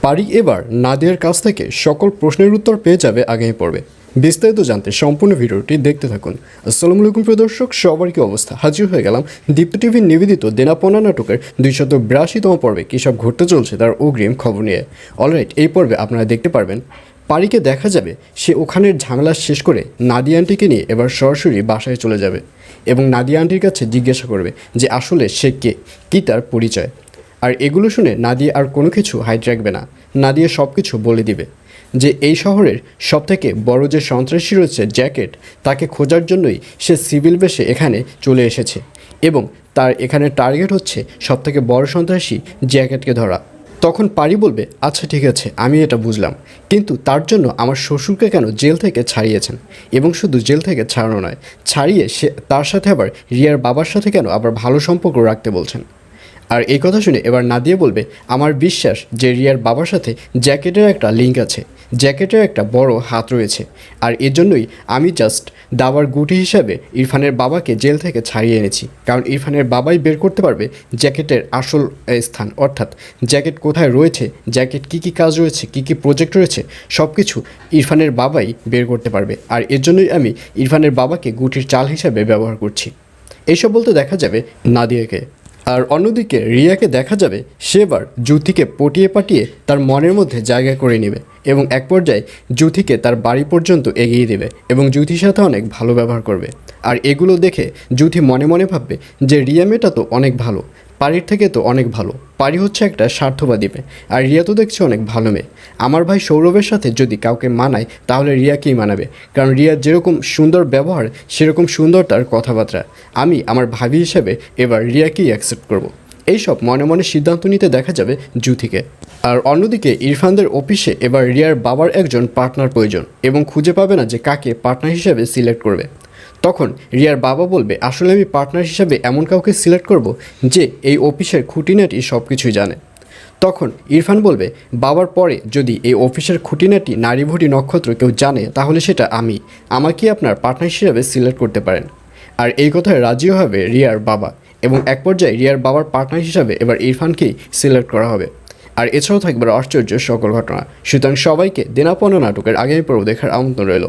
পারি এবার নাদিয়ার কাছ থেকে সকল প্রশ্নের উত্তর পেয়ে যাবে আগামী পর্বে। বিস্তারিত জানতে সম্পূর্ণ ভিডিওটি দেখতে থাকুন। আসসালামু আলাইকুম প্রিয় দর্শক, সবার কি অবস্থা? হাজির হয়ে গেলাম দীপ্ত টিভির নিবেদিত দেনাপনা নাটকের 282তম পর্বে কী সব ঘটতে চলছে তার অগ্রিম খবর নিয়ে। অলরাইট, এই পর্বে আপনারা দেখতে পারবেন পারিকে দেখা যাবে সে ওখানের ঝামেলা শেষ করে নাদিয়া আন্টিকে নিয়ে এবার সরাসরি বাসায় চলে যাবে এবং নাদিয়া আন্টির কাছে জিজ্ঞাসা করবে যে আসলে সে কে, কী তার পরিচয়। আর এগুলো শুনে নাদিয়া আর কোনো কিছু হাইড রাখবে না। নাদিয়া সব কিছু বলে দিবে যে এই শহরের সবথেকে বড় যে সন্ত্রাসী রয়েছে জ্যাকেট, তাকে খোঁজার জন্যই সে সিভিল বেশে এখানে চলে এসেছে এবং তার এখানে টার্গেট হচ্ছে সবথেকে বড় সন্ত্রাসী জ্যাকেটকে ধরা। তখন পারি বলবে, আচ্ছা ঠিক আছে, আমি এটা বুঝলাম, কিন্তু তার জন্য আমার শ্বশুরকে কেন জেল থেকে ছাড়িয়েছেন? এবং শুধু জেল থেকে ছাড়ানো নয়, ছাড়িয়ে সে তার সাথে আবার রিয়ার বাবার সাথে কেন আবার ভালো সম্পর্ক রাখতে বলছেন? আর এই কথা শুনে এবার নাদিয়া বলবে, আমার বিশ্বাস যে রিয়ার বাবার সাথে জ্যাকেটের একটা লিঙ্ক আছে, জ্যাকেটের একটা বড় হাত রয়েছে। আর এর জন্যই আমি জাস্ট দাবার গুটি হিসাবে ইরফানের বাবাকে জেল থেকে ছাড়িয়ে এনেছি, কারণ ইরফানের বাবাই বের করতে পারবে জ্যাকেটের আসল স্থান, অর্থাৎ জ্যাকেট কোথায় রয়েছে, জ্যাকেট কী কী কাজ রয়েছে, কী কী প্রজেক্ট রয়েছে, সব কিছু ইরফানের বাবাই বের করতে পারবে। আর এর জন্যই আমি ইরফানের বাবাকে গুটির চাল হিসাবে ব্যবহার করছি। এইসব বলতে দেখা যাবে নাদিয়াকে। আর অন্যদিকে রিয়াকে দেখা যাবে সে এবার জ্যোতিকে পটিয়ে পাটিয়ে তার মনের মধ্যে জায়গা করে নেবে এবং এক পর্যায়ে জ্যোতিকে তার বাড়ি পর্যন্ত এগিয়ে দেবে এবং জ্যোতির সাথে অনেক ভালো ব্যবহার করবে। আর এগুলো দেখে জ্যোতি মনে মনে ভাববে যে রিয়া মেয়েটা তো অনেক ভালো, পারির থেকে তো অনেক ভালো। পারি হচ্ছে একটা স্বার্থবাদী মেয়ে, আর রিয়া তো দেখছি অনেক ভালো মেয়ে। আমার ভাই সৌরভের সাথে যদি কাউকে মানায় তাহলে রিয়াকেই মানাবে, কারণ রিয়ার যেরকম সুন্দর ব্যবহার সেরকম সুন্দর তার কথাবার্তা। আমি আমার ভাবি হিসেবে এবার রিয়াকেই অ্যাকসেপ্ট করব। এইসব মনে মনে সিদ্ধান্ত নিতে দেখা যাবে জ্যোতিকে। আর অন্যদিকে ইরফানদের অফিসে এবার রিয়ার বাবার একজন পার্টনার প্রয়োজন এবং খুঁজে পাবে না যে কাকে পার্টনার হিসেবে সিলেক্ট করবে। তখন রিয়ার বাবা বলবে, আসলে আমি পার্টনার হিসাবে এমন কাউকে সিলেক্ট করব যে এই অফিসের খুঁটিনাটি সব কিছুই জানে। তখন ইরফান বলবে, বাবার পরে যদি এই অফিসের খুঁটিনাটি নারীভূটি নক্ষত্র কেউ জানে তাহলে সেটা আমি, আমাকে আপনার পার্টনার হিসাবে সিলেক্ট করতে পারেন। আর এই কথায় রাজিও হবে রিয়ার বাবা এবং এক পর্যায়ে রিয়ার বাবার পার্টনার হিসাবে এবার ইরফানকেই সিলেক্ট করা হবে। আর এছাড়াও থাকবে আশ্চর্য সকল ঘটনা। সুতরাং সবাইকে দেনাপনা নাটকের আগামী পর্ব দেখার আমন্ত্রণ রইল।